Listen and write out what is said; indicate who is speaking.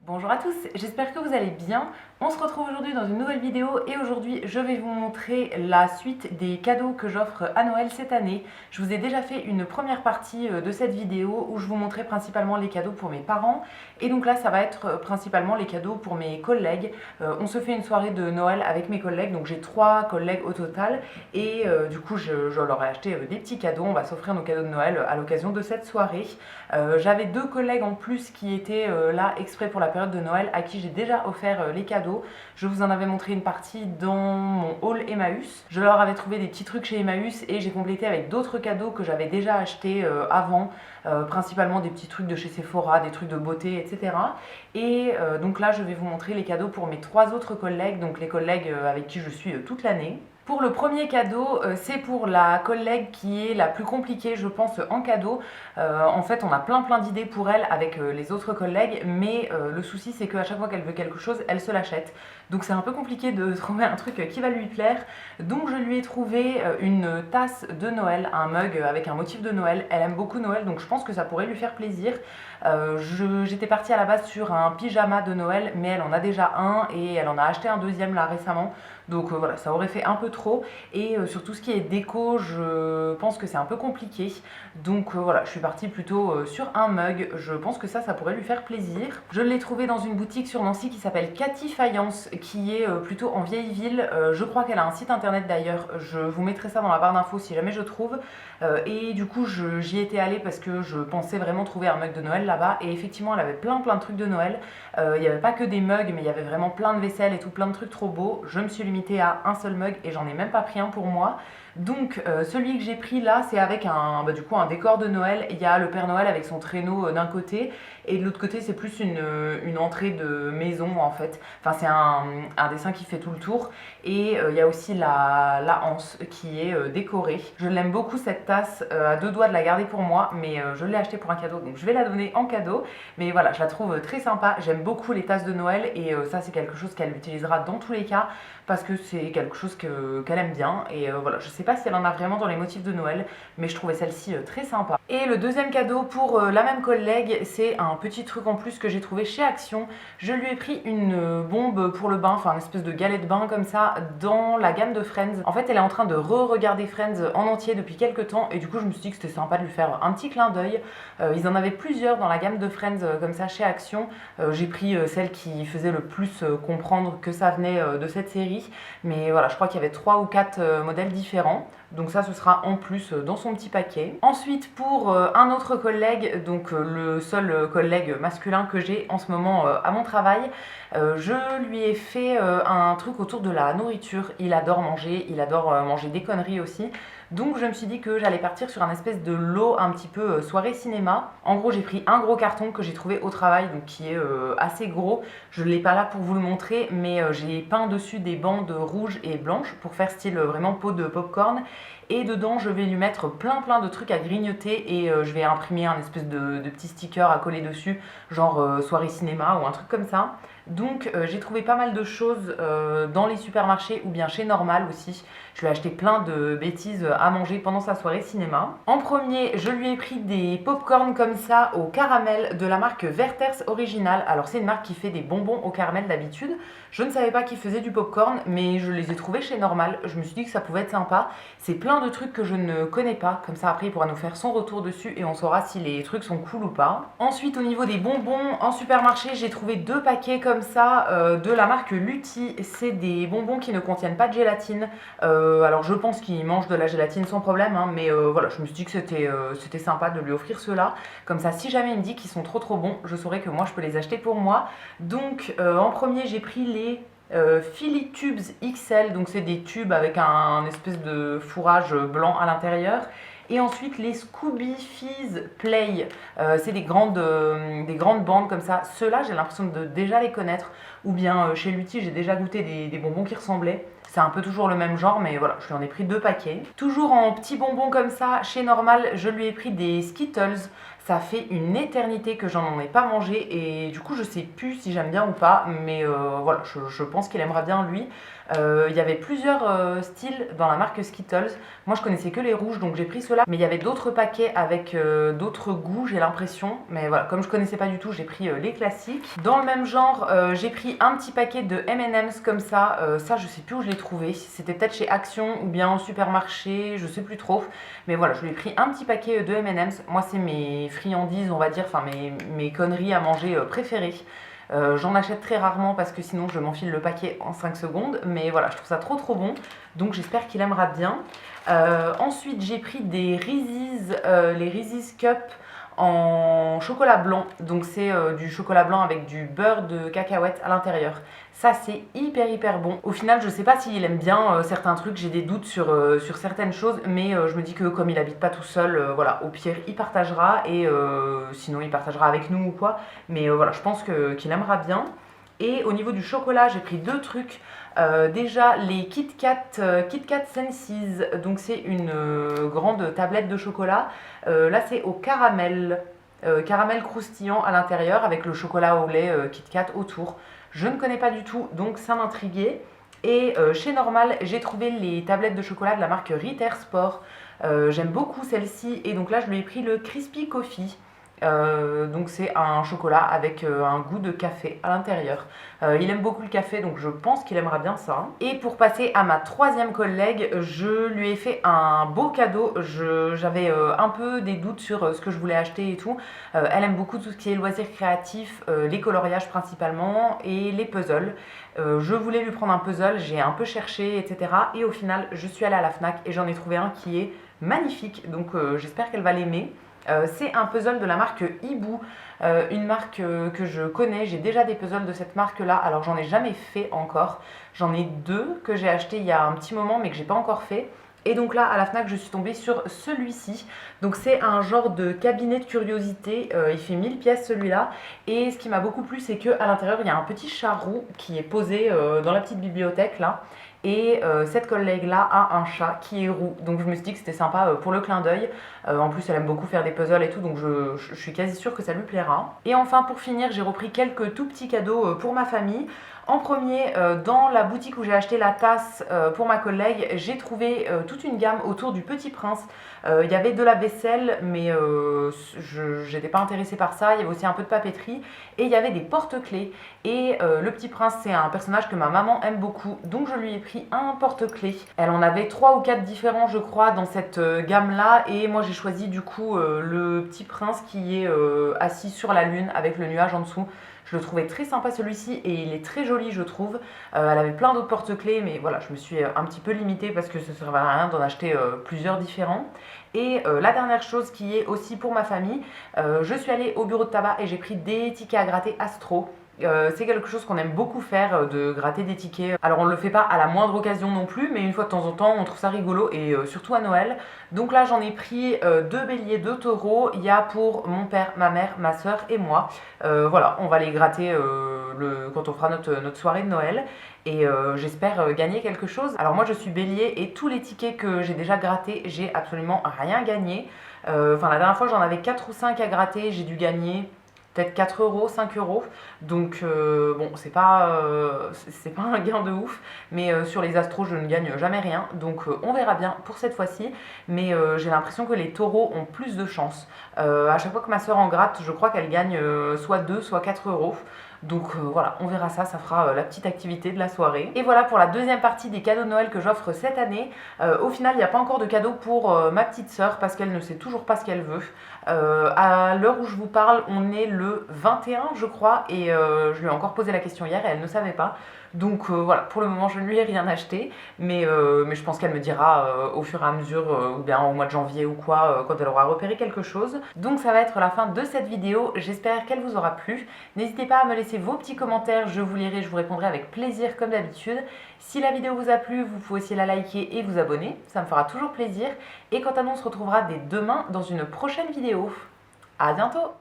Speaker 1: Bonjour à tous, j'espère que vous allez bien. On se retrouve aujourd'hui dans une nouvelle vidéo et aujourd'hui je vais vous montrer la suite des cadeaux que j'offre à Noël cette année. Je vous ai déjà fait une première partie de cette vidéo où je vous montrais principalement les cadeaux pour mes parents et donc là ça va être principalement les cadeaux pour mes collègues. On se fait une soirée de Noël avec mes collègues, donc j'ai 3 collègues au total et du coup je leur ai acheté des petits cadeaux. On va s'offrir nos cadeaux de Noël à l'occasion de cette soirée. J'avais 2 collègues en plus qui étaient là exprès pour la période de Noël à qui j'ai déjà offert les cadeaux. Je vous en avais montré une partie dans mon haul Emmaüs. Je leur avais trouvé des petits trucs chez Emmaüs et j'ai complété avec d'autres cadeaux que j'avais déjà achetés avant, principalement des petits trucs de chez Sephora, des trucs de beauté, etc. Et donc là je vais vous montrer les cadeaux pour mes 3 autres collègues, donc les collègues avec qui je suis toute l'année. Pour le premier cadeau, c'est pour la collègue qui est la plus compliquée, je pense, en cadeau. En fait, on a plein d'idées pour elle avec les autres collègues, mais le souci, c'est qu'à chaque fois qu'elle veut quelque chose, elle se l'achète. Donc c'est un peu compliqué de trouver un truc qui va lui plaire. Donc je lui ai trouvé une tasse de Noël, un mug avec un motif de Noël. Elle aime beaucoup Noël, donc je pense que ça pourrait lui faire plaisir. J'étais partie à la base sur un pyjama de Noël, mais elle en a déjà un et elle en a acheté un deuxième là récemment. Donc voilà, ça aurait fait un peu trop. Et sur tout ce qui est déco, je pense que c'est un peu compliqué. Donc voilà, je suis partie plutôt sur un mug. Je pense que ça pourrait lui faire plaisir. Je l'ai trouvé dans une boutique sur Nancy qui s'appelle Cathy Faïence, qui est plutôt en vieille ville. Je crois qu'elle a un site internet d'ailleurs. Je vous mettrai ça dans la barre d'infos si jamais je trouve. Et du coup, j'y étais allée parce que je pensais vraiment trouver un mug de Noël là-bas. Et effectivement, elle avait plein de trucs de Noël. Il n'y avait pas que des mugs, mais il y avait vraiment plein de vaisselle et tout, plein de trucs trop beaux. Je me suis limitée à un seul mug et j'en ai même pas pris un pour moi. Donc celui que j'ai pris là, c'est avec un décor de Noël. Il y a le Père Noël avec son traîneau d'un côté et de l'autre côté c'est plus une entrée de maison en fait. Enfin c'est un dessin qui fait tout le tour et il y a aussi la anse qui est décorée. Je l'aime beaucoup cette tasse, à 2 doigts de la garder pour moi, mais je l'ai achetée pour un cadeau donc je vais la donner en cadeau. Mais voilà, je la trouve très sympa. J'aime beaucoup les tasses de Noël et ça c'est quelque chose qu'elle utilisera dans tous les cas parce que c'est quelque chose qu'elle aime bien. Et voilà, je sais pas si elle en a vraiment dans les motifs de Noël, mais je trouvais celle-ci très sympa. Et le deuxième cadeau pour la même collègue, c'est un petit truc en plus que j'ai trouvé chez Action. Je lui ai pris une bombe pour le bain, enfin une espèce de galette de bain comme ça, dans la gamme de Friends. En fait, elle est en train de re-regarder Friends en entier depuis quelques temps, et du coup, je me suis dit que c'était sympa de lui faire un petit clin d'œil. Ils en avaient plusieurs dans la gamme de Friends comme ça chez Action. J'ai pris celle qui faisait le plus comprendre que ça venait de cette série. Mais voilà, je crois qu'il y avait 3 ou 4 modèles différents. Donc ça, ce sera en plus dans son petit paquet. Ensuite, pour un autre collègue, donc le seul collègue masculin que j'ai en ce moment à mon travail, je lui ai fait un truc autour de la nourriture. Il adore manger des conneries aussi. Donc je me suis dit que j'allais partir sur un espèce de lot un petit peu soirée cinéma. En gros, j'ai pris un gros carton que j'ai trouvé au travail, donc qui est assez gros. Je ne l'ai pas là pour vous le montrer, mais j'ai peint dessus des bandes rouges et blanches pour faire style vraiment pot de popcorn. Et dedans, je vais lui mettre plein de trucs à grignoter et je vais imprimer un espèce de petit sticker à coller dessus, genre soirée cinéma ou un truc comme ça. Donc j'ai trouvé pas mal de choses dans les supermarchés ou bien chez Normal aussi. Je lui ai acheté plein de bêtises à manger pendant sa soirée cinéma. En premier, je lui ai pris des pop-corn comme ça au caramel de la marque Werther's Original. Alors c'est une marque qui fait des bonbons au caramel d'habitude. Je ne savais pas qu'ils faisaient du pop-corn, mais je les ai trouvés chez Normal. Je me suis dit que ça pouvait être sympa. C'est plein de trucs que je ne connais pas. Comme ça après il pourra nous faire son retour dessus et on saura si les trucs sont cool ou pas. Ensuite au niveau des bonbons, en supermarché j'ai trouvé 2 paquets comme ça de la marque Lutti. C'est des bonbons qui ne contiennent pas de gélatine. Alors je pense qu'il mange de la gélatine sans problème, hein, mais voilà, je me suis dit que c'était sympa de lui offrir ceux-là. Comme ça, si jamais il me dit qu'ils sont trop bons, je saurais que moi je peux les acheter pour moi. Donc en premier, j'ai pris les Philly Tubes XL, donc c'est des tubes avec un espèce de fourrage blanc à l'intérieur. Et ensuite les Scooby Fizz Play, c'est des grandes bandes comme ça. Ceux-là, j'ai l'impression de déjà les connaître. Ou bien chez Lutti, j'ai déjà goûté des bonbons qui ressemblaient. C'est un peu toujours le même genre, mais voilà, je lui en ai pris 2 paquets. Toujours en petits bonbons comme ça, chez Normal, je lui ai pris des Skittles. Ça fait une éternité que j'en ai pas mangé et du coup je sais plus si j'aime bien ou pas, mais voilà, je pense qu'il aimera bien lui. Il y avait plusieurs styles dans la marque Skittles. Moi je connaissais que les rouges donc j'ai pris ceux-là, mais il y avait d'autres paquets avec d'autres goûts, j'ai l'impression. Mais voilà, comme je connaissais pas du tout, j'ai pris les classiques. Dans le même genre, j'ai pris un petit paquet de M&M's comme ça. Ça je sais plus où je l'ai trouvé, c'était peut-être chez Action ou bien au supermarché, je sais plus trop. Mais voilà, je lui ai pris un petit paquet de M&M's. Moi c'est mes friandises, on va dire, enfin mes conneries à manger préférées. J'en achète très rarement parce que sinon je m'enfile le paquet en 5 secondes. Mais voilà, je trouve ça trop bon. Donc j'espère qu'il aimera bien. Ensuite j'ai pris des Reese's, les Reese's Cup en chocolat blanc. Donc c'est du chocolat blanc avec du beurre de cacahuète à l'intérieur. Ça c'est hyper bon. Au final je sais pas s'il aime bien certains trucs, j'ai des doutes sur certaines choses, mais je me dis que comme il habite pas tout seul, voilà, au pire il partagera et sinon il partagera avec nous ou quoi. Mais voilà, je pense qu'il aimera bien. Et au niveau du chocolat, j'ai pris deux trucs. Déjà les Kit Kat Senses, donc c'est une grande tablette de chocolat. Là c'est au caramel, caramel croustillant à l'intérieur avec le chocolat au lait Kit Kat autour. Je ne connais pas du tout, donc ça m'intriguait. Et chez Normal, j'ai trouvé les tablettes de chocolat de la marque Ritter Sport. J'aime beaucoup celle-ci et donc là je lui ai pris le Crispy Coffee. Donc c'est un chocolat avec un goût de café à l'intérieur. Il aime beaucoup le café donc je pense qu'il aimera bien ça. Et pour passer à ma troisième collègue, je lui ai fait un beau cadeau. J'avais un peu des doutes sur ce que je voulais acheter et tout. Elle aime beaucoup tout ce qui est loisirs créatifs, les coloriages principalement et les puzzles. Je voulais lui prendre un puzzle, j'ai un peu cherché etc. Et au final je suis allée à la Fnac et j'en ai trouvé un qui est magnifique. Donc j'espère qu'elle va l'aimer. C'est un puzzle de la marque Ibu, une marque que je connais. J'ai déjà des puzzles de cette marque là, alors j'en ai jamais fait encore. J'en ai deux que j'ai acheté il y a un petit moment mais que j'ai pas encore fait. Et donc là à la Fnac je suis tombée sur celui-ci. Donc c'est un genre de cabinet de curiosité, il fait 1000 pièces celui-là. Et ce qui m'a beaucoup plu c'est qu'à l'intérieur il y a un petit chat roux qui est posé dans la petite bibliothèque là. Et cette collègue-là a un chat qui est roux. Donc je me suis dit que c'était sympa pour le clin d'œil. En plus, elle aime beaucoup faire des puzzles et tout, donc je suis quasi sûre que ça lui plaira. Et enfin, pour finir, j'ai repris quelques tout petits cadeaux pour ma famille. En premier, dans la boutique où j'ai acheté la tasse pour ma collègue, j'ai trouvé toute une gamme autour du Petit Prince. Il y avait de la vaisselle, mais je n'étais pas intéressée par ça. Il y avait aussi un peu de papeterie et il y avait des porte-clés. Et le Petit Prince, c'est un personnage que ma maman aime beaucoup, donc je lui ai pris un porte-clés. Elle en avait 3 ou 4 différents, je crois, dans cette gamme-là. Et moi, j'ai choisi du coup le Petit Prince qui est assis sur la lune avec le nuage en dessous. Je le trouvais très sympa celui-ci et il est très joli je trouve. Elle avait plein d'autres porte-clés mais voilà, je me suis un petit peu limitée parce que ça ne servait à rien d'en acheter plusieurs différents. Et la dernière chose qui est aussi pour ma famille, je suis allée au bureau de tabac et j'ai pris des tickets à gratter Astro. C'est quelque chose qu'on aime beaucoup faire, de gratter des tickets. Alors on ne le fait pas à la moindre occasion non plus, mais une fois de temps en temps on trouve ça rigolo et surtout à Noël. Donc là j'en ai pris 2 béliers, 2 taureaux. Il y a pour mon père, ma mère, ma soeur et moi. Voilà, on va les gratter quand on fera notre soirée de Noël. Et j'espère gagner quelque chose. Alors moi je suis bélier et tous les tickets que j'ai déjà grattés, j'ai absolument rien gagné. Enfin la dernière fois j'en avais 4 ou 5 à gratter, j'ai dû gagner peut-être 4 euros, 5 euros. Donc bon, c'est pas un gain de ouf. Mais sur les astros, je ne gagne jamais rien. Donc on verra bien pour cette fois-ci. Mais j'ai l'impression que les taureaux ont plus de chance. À chaque fois que ma soeur en gratte, je crois qu'elle gagne soit 2, soit 4 euros. Donc voilà, on verra ça, ça fera la petite activité de la soirée. Et voilà pour la deuxième partie des cadeaux de Noël que j'offre cette année. Au final, il n'y a pas encore de cadeau pour ma petite sœur parce qu'elle ne sait toujours pas ce qu'elle veut. À l'heure où je vous parle, on est le 21 je crois et je lui ai encore posé la question hier et elle ne savait pas. Donc voilà, pour le moment je ne lui ai rien acheté, mais je pense qu'elle me dira au fur et à mesure, ou bien au mois de janvier ou quoi, quand elle aura repéré quelque chose. Donc ça va être la fin de cette vidéo, j'espère qu'elle vous aura plu. N'hésitez pas à me laisser vos petits commentaires, je vous lirai, je vous répondrai avec plaisir comme d'habitude. Si la vidéo vous a plu, vous pouvez aussi la liker et vous abonner, ça me fera toujours plaisir. Et quant à nous, on se retrouvera dès demain dans une prochaine vidéo. À bientôt!